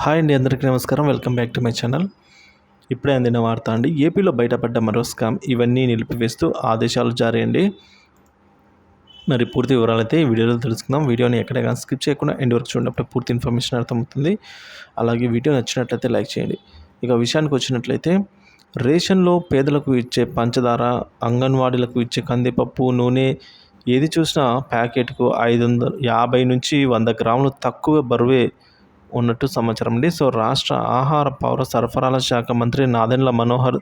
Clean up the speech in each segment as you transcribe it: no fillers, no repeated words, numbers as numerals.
Hi అండి, అందరికీ నమస్కారం. Welcome back to my channel. ఇప్పుడే అందిన వార్త అండి. ఏపీలో బయటపడ్డ మరో స్కామ్, ఇవన్నీ నిలిపివేస్తూ ఆదేశాలు జారీ అండి. మరి పూర్తి వివరాలు అయితే ఈ వీడియోలో తెలుసుకుందాం. వీడియోని ఎక్కడైనా స్కిప్ చేయకుండా ఎండ్ వరకు చూడనప్పుడు పూర్తి ఇన్ఫర్మేషన్ అర్థమవుతుంది. అలాగే వీడియో నచ్చినట్లయితే లైక్ చేయండి. ఇక విషయానికి వచ్చినట్లయితే, రేషన్లో పేదలకు ఇచ్చే పంచదార, అంగన్వాడీలకు ఇచ్చే కందిపప్పు, నూనె ఏది చూసినా ప్యాకెట్కు 550 నుంచి 100 గ్రాములు తక్కువ బరువే ఉన్నట్టు సమాచారం అండి. సో రాష్ట్ర ఆహార పౌర సరఫరాల శాఖ మంత్రి నాదెండ్ల మనోహర్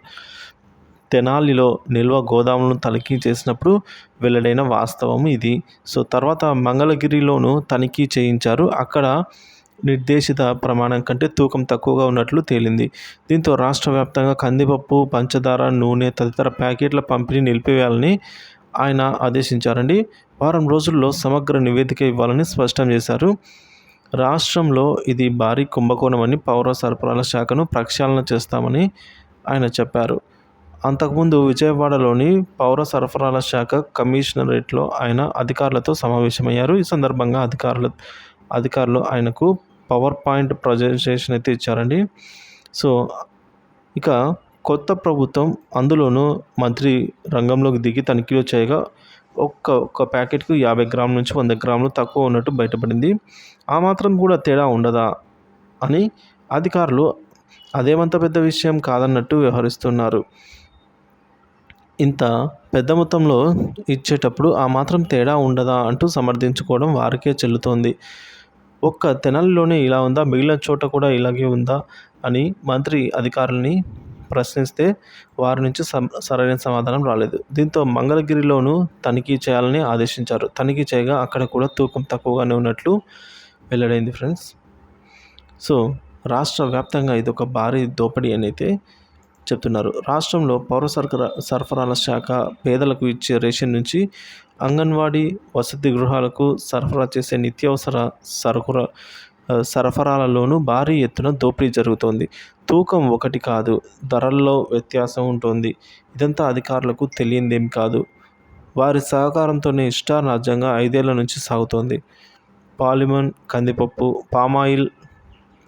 తెనాలిలో నిల్వ గోదాములను తనిఖీ చేసినప్పుడు వెల్లడైన వాస్తవం ఇది. సో తర్వాత మంగళగిరిలోనూ తనిఖీ చేయించారు. అక్కడ నిర్దేశిత ప్రమాణం కంటే తూకం తక్కువగా ఉన్నట్లు తేలింది. దీంతో రాష్ట్ర వ్యాప్తంగా కందిపప్పు, పంచదార, నూనె తదితర ప్యాకెట్ల పంపిణీ నిలిపివేయాలని ఆయన ఆదేశించారండి. వారం రోజుల్లో సమగ్ర నివేదిక ఇవ్వాలని స్పష్టం చేశారు. రాష్ట్రంలో ఇది భారీ కుంభకోణమని, పౌర సరఫరాల శాఖను ప్రక్షాళన చేస్తామని ఆయన చెప్పారు. అంతకుముందు విజయవాడలోని పౌర సరఫరాల శాఖ కమిషనరేట్లో ఆయన అధికారులతో సమావేశమయ్యారు. ఈ సందర్భంగా అధికారులు ఆయనకు పవర్ పాయింట్ ప్రజెంటేషన్ అయితే ఇచ్చారండి. సో ఇక కొత్త ప్రభుత్వం, అందులోనూ మంత్రి రంగంలోకి దిగి తనిఖీలు చేయగా ఒక్క ప్యాకెట్కు 50 గ్రాముల నుంచి 100 గ్రాములు తక్కువ ఉన్నట్టు బయటపడింది. ఆ మాత్రం కూడా తేడా ఉండదా అని అధికారులు అదేమంత పెద్ద విషయం కాదన్నట్టు వ్యవహరిస్తున్నారు. ఇంత పెద్ద మొత్తంలో ఇచ్చేటప్పుడు ఆ మాత్రం తేడా ఉండదా అంటూ సమర్థించుకోవడం వారికే చెల్లుతోంది. ఒక్క తెనాలిలోనే ఇలా ఉందా, మిగిలిన చోట కూడా ఇలాగే ఉందా అని మంత్రి అధికారులని ప్రశ్నిస్తే వారి నుంచి సరైన సమాధానం రాలేదు. దీంతో మంగళగిరిలోనూ తనిఖీ చేయాలని ఆదేశించారు. తనిఖీ చేయగా అక్కడ కూడా తూకం తక్కువగానే ఉన్నట్లు వెల్లడైంది ఫ్రెండ్స్. సో రాష్ట్ర వ్యాప్తంగా ఇది ఒక భారీ దోపిడీ అని అయితే చెప్తున్నారు. రాష్ట్రంలో పౌర సరఫరాల శాఖ పేదలకు ఇచ్చే రేషన్ నుంచి అంగన్వాడీ, వసతి గృహాలకు సరఫరా చేసే నిత్యావసర సరఫరాలలోనూ భారీ ఎత్తున దోపిడీ జరుగుతోంది. తూకం ఒకటి కాదు, ధరల్లో వ్యత్యాసం ఉంటుంది. ఇదంతా అధికారులకు తెలియందేం కాదు. వారి సహకారంతోనే ఇష్టారాజ్యంగా 5 ఏళ్ల నుంచి సాగుతోంది. పాలిమన్ కందిపప్పు,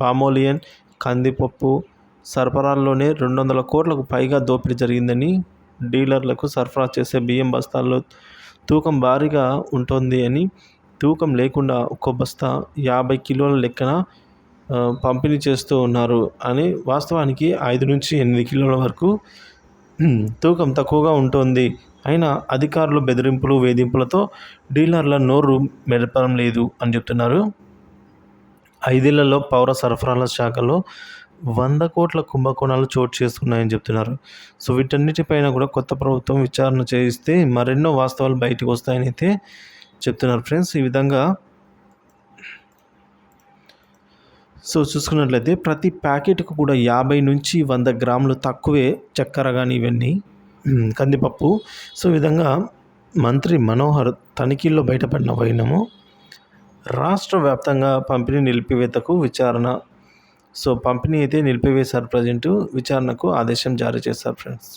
పామోలియన్ కందిపప్పు సరఫరాల్లోనే 200 కోట్లకు పైగా దోపిడీ జరిగిందని, డీలర్లకు సరఫరా చేసే బియ్యం బస్తాల్లో తూకం భారీగా ఉంటుంది అని, తూకం లేకుండా ఒక్కో బస్తా 50 కిలోల లెక్కన పంపిణీ చేస్తూ ఉన్నారు అని, వాస్తవానికి 5 నుంచి 8 కిలోల వరకు తూకం తక్కువగా ఉంటుంది. అయినా అధికారులు బెదిరింపులు, వేధింపులతో డీలర్ల నోరు మెదపడం లేదు అని చెప్తున్నారు. 5 ఏళ్లలో పౌర సరఫరాల శాఖలో 100 కోట్ల కుంభకోణాలు చోటు చేసుకున్నాయని చెప్తున్నారు. సో వీటన్నిటిపైన కూడా కొత్త ప్రభుత్వం విచారణ చేయిస్తే మరెన్నో వాస్తవాలు బయటకు వస్తాయని అయితే చెప్తున్నారు ఫ్రెండ్స్. ఈ విధంగా సో చూసుకున్నట్లయితే ప్రతి ప్యాకెట్కు కూడా 50 నుంచి 100 గ్రాములు తక్కువే చక్కెర కానీ ఇవన్నీ కందిపప్పు. సో ఈ విధంగా మంత్రి మనోహర్ తనిఖీల్లో బయటపడిన వైనము రాష్ట్ర వ్యాప్తంగా పంపిణీ నిలిపివేతకు విచారణ. సో పంపిణీ అయితే నిలిపివేశారు. ప్రజెంటు విచారణకు ఆదేశం జారీ చేశారు ఫ్రెండ్స్.